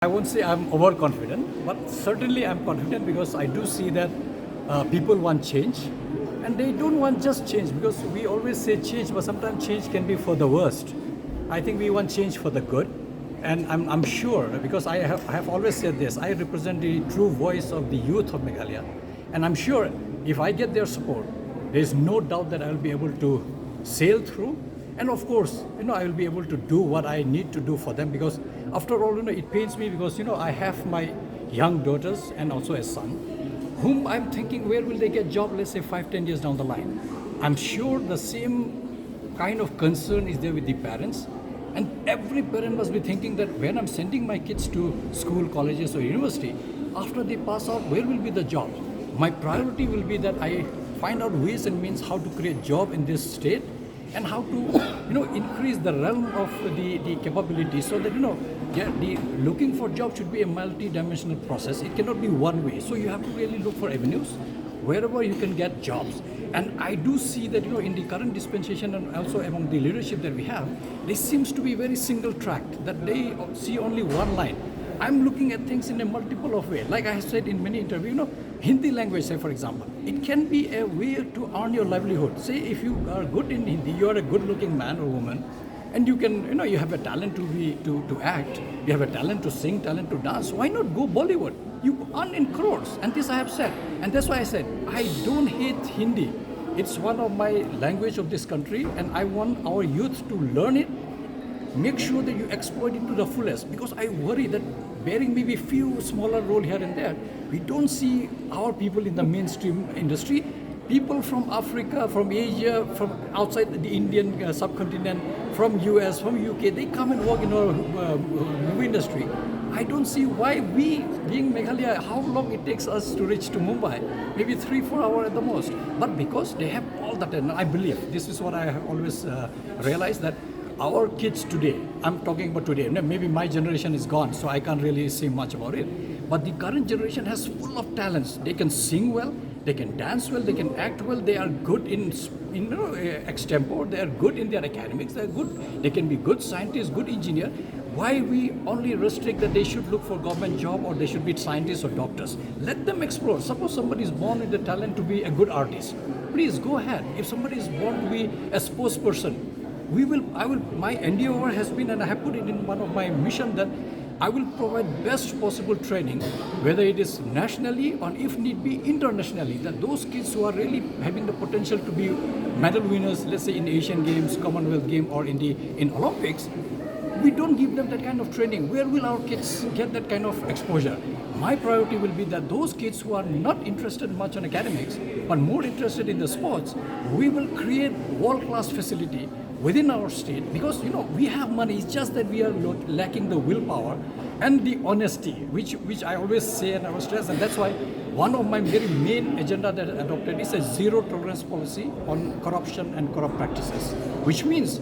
I won't say I'm overconfident, but certainly I'm confident because I do see that people want change and they don't want just change because we always say change, but sometimes change can be for the worst. I think we want change for the good. And I'm sure, because I have always said this, I represent the true voice of the youth of Meghalaya. And I'm sure if I get their support, there's no doubt that I'll be able to sail through. And of course, I will be able to do what I need to do for them because after all, it pains me because, I have my young daughters and also a son whom I'm thinking where will they get job, let's say 5, 10 years down the line. I'm sure the same kind of concern is there with the parents. And every parent must be thinking that when I'm sending my kids to school, colleges or university, after they pass out, where will be the job? My priority will be that I find out ways and means how to create job in this state and how to increase the realm of the capability so that the looking for job should be a multi-dimensional process. It cannot be one way. So you have to really look for avenues wherever you can get jobs. And I do see that in the current dispensation and also among the leadership that we have, there seems to be very single tracked, that they see only one line. I'm looking at things in a multiple of way. Like I said in many interviews, Hindi language, say for example, it can be a way to earn your livelihood. Say if you are good in Hindi, you are a good-looking man or woman, and you can, you have a talent to act, you have a talent to sing, talent to dance. Why not go Bollywood? You earn in crores, and this I have said, and that's why I said I don't hate Hindi. It's one of my language of this country, and I want our youth to learn it. Make sure that you exploit it to the fullest, because I worry that bearing maybe few smaller role here and there, we don't see our people in the mainstream industry. People from Africa, from Asia, from outside the Indian subcontinent, from US, from UK, they come and work in our movie industry. I don't see why we, being Meghalaya, how long it takes us to reach to Mumbai, maybe 3-4 hours at the most. But because they have all that, and I believe, this is what I have always realized, that our kids today, I'm talking about today, maybe my generation is gone, so I can't really say much about it. But the current generation has full of talents. They can sing well, they can dance well, they can act well, they are good in extempore, they are good in their academics, they are good, they can be good scientists, good engineer. Why we only restrict that they should look for government job or they should be scientists or doctors? Let them explore. Suppose somebody is born with the talent to be a good artist. Please go ahead. If somebody is born to be a sportsperson, my endeavor has been, and I have put it in one of my mission, that I will provide best possible training, whether it is nationally or if need be internationally, that those kids who are really having the potential to be medal winners, let's say in Asian Games, Commonwealth Game or in Olympics, we don't give them that kind of training. Where will our kids get that kind of exposure? My priority will be that those kids who are not interested much in academics, but more interested in the sports, we will create world-class facility within our state, because we have money. It's just that we are lacking the willpower and the honesty, which I always say and I will stress, and that's why one of my very main agenda that I adopted is a zero tolerance policy on corruption and corrupt practices, which means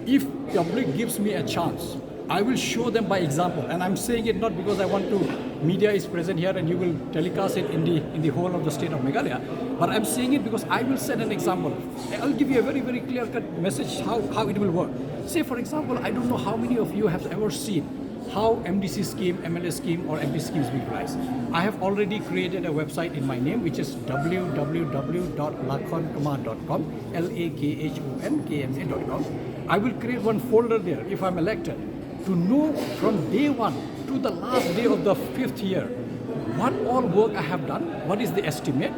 if the public gives me a chance, I will show them by example. And I'm saying it not because I want to, media is present here and you will telecast it in the whole of the state of Meghalaya, but I'm saying it because I will set an example. I'll give you a very, very clear-cut message how it will work. Say for example, I don't know how many of you have ever seen how MDC scheme, MLS scheme or MP schemes be utilized. I have already created a website in my name, which is www.lakhonkma.com, LAKHONKMA.com. I will create one folder there if I'm elected to know from day one to the last day of the 5th year what all work I have done, what is the estimate,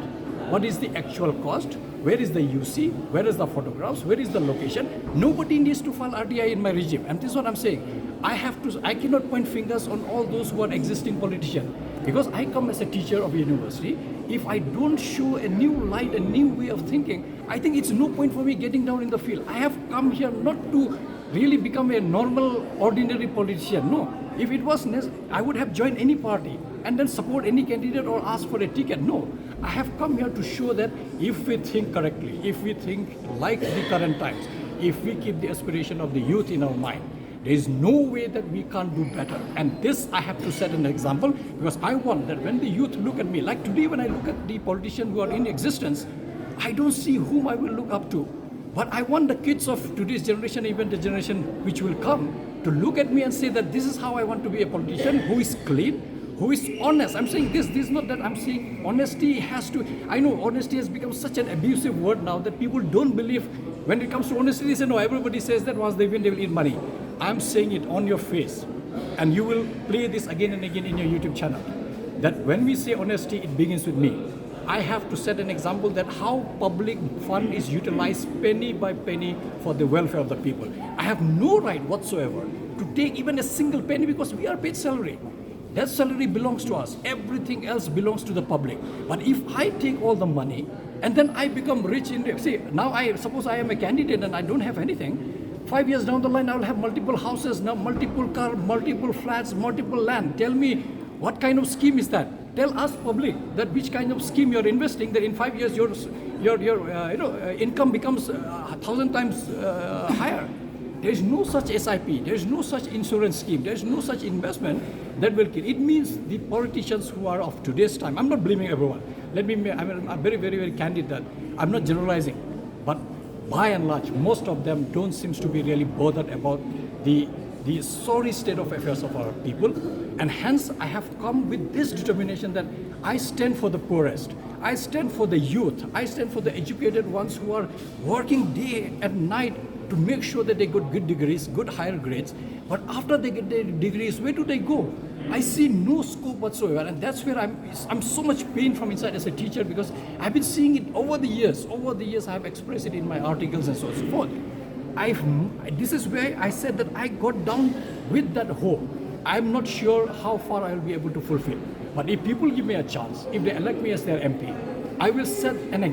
what is the actual cost, where is the UC, where is the photographs, where is the location. Nobody needs to file RTI in my regime. And this is what I'm saying. I cannot point fingers on all those who are existing politicians, because I come as a teacher of a university. If I don't show a new light, a new way of thinking, I think it's no point for me getting down in the field. I have come here not to really become a normal, ordinary politician. No. If it was necessary, I would have joined any party and then support any candidate or ask for a ticket. No. I have come here to show that if we think correctly, if we think like the current times, if we keep the aspiration of the youth in our mind, there is no way that we can't do better. And this I have to set an example, because I want that when the youth look at me, like today when I look at the politicians who are in existence, I don't see whom I will look up to. But I want the kids of today's generation, even the generation which will come, to look at me and say that this is how I want to be a politician who is clean, who is honest. I'm saying this is not that I'm saying honesty has to, I know honesty has become such an abusive word now that people don't believe when it comes to honesty. They say, no, everybody says that once they win, they will eat money. I'm saying it on your face. And you will play this again and again in your YouTube channel. That when we say honesty, it begins with me. I have to set an example that how public fund is utilized penny by penny for the welfare of the people. I have no right whatsoever to take even a single penny because we are paid salary. That salary belongs to us. Everything else belongs to the public. But if I take all the money and then I become rich in, see, now suppose I am a candidate and I don't have anything. 5 years down the line, I will have multiple houses, now multiple cars, multiple flats, multiple land. Tell me, what kind of scheme is that? Tell us, public, that which kind of scheme you're investing. That in 5 years your income becomes 1,000 times higher. There is no such SIP. There is no such insurance scheme. There is no such investment that will kill. It means the politicians who are of today's time. I'm not blaming everyone. I'm very, very, very candid that I'm not generalizing, but by and large, most of them don't seem to be really bothered about the sorry state of affairs of our people. And hence, I have come with this determination that I stand for the poorest. I stand for the youth. I stand for the educated ones who are working day and night to make sure that they get good degrees, good higher grades. But after they get their degrees, where do they go? I see no scope whatsoever, and that's where I'm so much pain from inside as a teacher, because I've been seeing it over the years. Over the years, I have expressed it in my articles and so on and so forth. This is where I said that I got down with that hope. I'm not sure how far I will be able to fulfill. But if people give me a chance, if they elect me as their MP, I will set an example.